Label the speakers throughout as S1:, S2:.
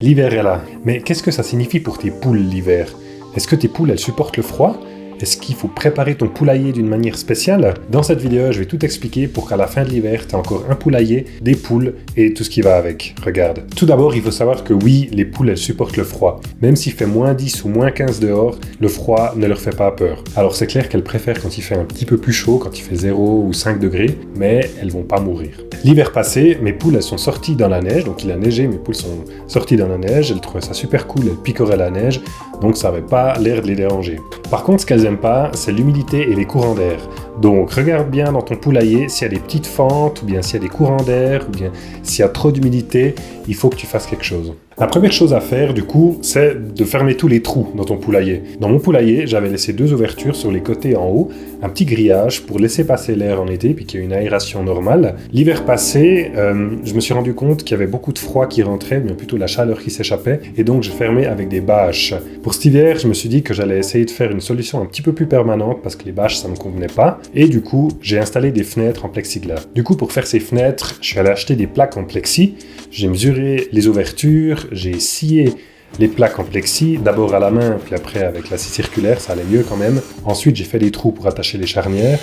S1: L'hiver est là. Mais qu'est-ce que ça signifie pour tes poules l'hiver? Est-ce que tes poules, elles supportent le froid? Est-ce qu'il faut préparer ton poulailler d'une manière spéciale? Dans cette vidéo, je vais tout expliquer pour qu'à la fin de l'hiver, tu aies encore un poulailler, des poules et tout ce qui va avec. Regarde. Tout d'abord, il faut savoir que oui, les poules, elles supportent le froid. Même s'il fait moins 10 ou moins 15 dehors, le froid ne leur fait pas peur. Alors c'est clair qu'elles préfèrent quand il fait un petit peu plus chaud, quand il fait 0 ou 5 degrés, mais elles vont pas mourir. L'hiver passé, mes poules, elles sont sorties dans la neige, donc il a neigé, mes poules sont sorties dans la neige, elles trouvaient ça super cool, elles picoraient la neige, donc ça n'avait pas l'air de les déranger. Par contre, ce qu'elles n'aiment pas, c'est l'humidité et les courants d'air. Donc regarde bien dans ton poulailler s'il y a des petites fentes, ou bien s'il y a des courants d'air, ou bien s'il y a trop d'humidité, il faut que tu fasses quelque chose. La première chose à faire, du coup, c'est de fermer tous les trous dans ton poulailler. Dans mon poulailler, j'avais laissé 2 ouvertures sur les côtés en haut, un petit grillage pour laisser passer l'air en été, puis qu'il y ait une aération normale. L'hiver passé, je me suis rendu compte qu'il y avait beaucoup de froid qui rentrait, mais plutôt la chaleur qui s'échappait, et donc j'ai fermé avec des bâches. Pour cet hiver, je me suis dit que j'allais essayer de faire une solution un petit peu plus permanente, parce que les bâches, ça ne me convenait pas, et du coup, j'ai installé des fenêtres en plexiglas. Du coup, pour faire ces fenêtres, je suis allé acheter des plaques en plexi, j'ai mesuré les ouvertures, j'ai scié les plaques en plexi, d'abord à la main, puis après avec la scie circulaire, ça allait mieux quand même. Ensuite, j'ai fait des trous pour attacher les charnières.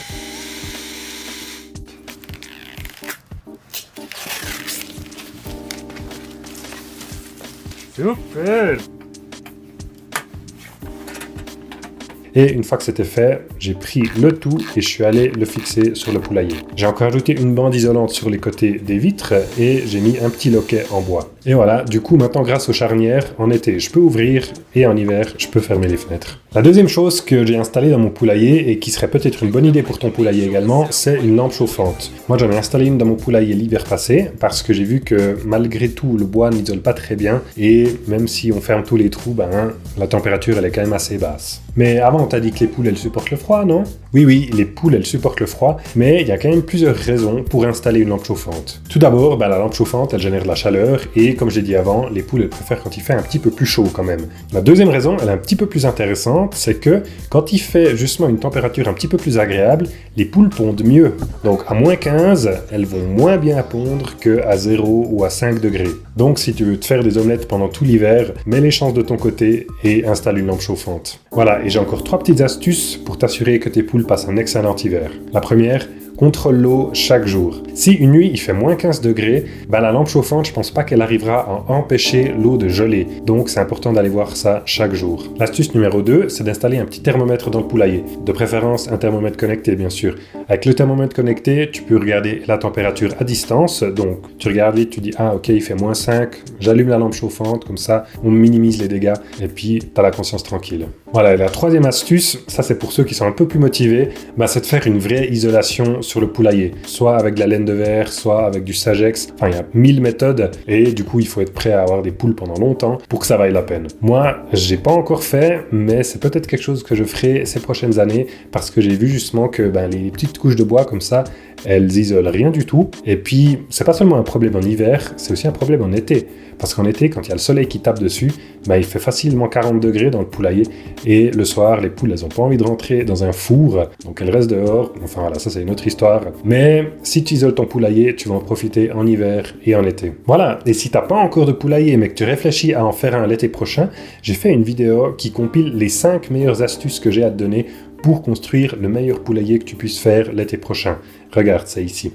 S1: Super! Et une fois que c'était fait, j'ai pris le tout et je suis allé le fixer sur le poulailler. J'ai encore ajouté une bande isolante sur les côtés des vitres et j'ai mis un petit loquet en bois. Et voilà, du coup maintenant grâce aux charnières, en été je peux ouvrir et en hiver je peux fermer les fenêtres. La deuxième chose que j'ai installée dans mon poulailler et qui serait peut-être une bonne idée pour ton poulailler également, c'est une lampe chauffante. Moi j'en ai installé une dans mon poulailler l'hiver passé parce que j'ai vu que malgré tout le bois n'isole pas très bien et même si on ferme tous les trous, la température elle est quand même assez basse. Mais avant on t'a dit que les poules elles supportent le froid, non? Oui, les poules elles supportent le froid, mais il y a quand même plusieurs raisons pour installer une lampe chauffante. Tout d'abord, la lampe chauffante elle génère de la chaleur et comme je l'ai dit avant, les poules elles préfèrent quand il fait un petit peu plus chaud quand même. La deuxième raison, elle est un petit peu plus intéressante, c'est que quand il fait justement une température un petit peu plus agréable, les poules pondent mieux. Donc à moins 15, elles vont moins bien pondre qu'à 0 ou à 5 degrés. Donc si tu veux te faire des omelettes pendant tout l'hiver, mets les chances de ton côté et installe une lampe chauffante. Voilà, et j'ai encore 3 petites astuces pour t'assurer que tes poules passent un excellent hiver. La première, contrôle l'eau chaque jour. Si une nuit il fait moins 15 degrés, la lampe chauffante, je pense pas qu'elle arrivera à empêcher l'eau de geler. Donc c'est important d'aller voir ça chaque jour. L'astuce numéro 2, c'est d'installer un petit thermomètre dans le poulailler. De préférence un thermomètre connecté bien sûr. Avec le thermomètre connecté, tu peux regarder la température à distance. Donc tu regardes vite, tu dis ah ok il fait moins 5, j'allume la lampe chauffante, comme ça on minimise les dégâts et puis tu as la conscience tranquille. Voilà, et la troisième astuce, ça c'est pour ceux qui sont un peu plus motivés, c'est de faire une vraie isolation sur le poulailler, soit avec de la laine de verre, soit avec du Sagex, enfin il y a 1000 méthodes et du coup il faut être prêt à avoir des poules pendant longtemps pour que ça vaille la peine. Moi, j'ai pas encore fait, mais c'est peut-être quelque chose que je ferai ces prochaines années parce que j'ai vu justement que les petites couches de bois comme ça, elles isolent rien du tout et puis c'est pas seulement un problème en hiver, c'est aussi un problème en été. Parce qu'en été, quand il y a le soleil qui tape dessus, il fait facilement 40 degrés dans le poulailler et le soir, les poules, elles n'ont pas envie de rentrer dans un four, donc elles restent dehors. Enfin voilà, ça c'est une autre histoire. Mais si tu isoles ton poulailler, tu vas en profiter en hiver et en été. Voilà, et si tu n'as pas encore de poulailler mais que tu réfléchis à en faire un l'été prochain, j'ai fait une vidéo qui compile les 5 meilleures astuces que j'ai à te donner pour construire le meilleur poulailler que tu puisses faire l'été prochain. Regarde, c'est ici.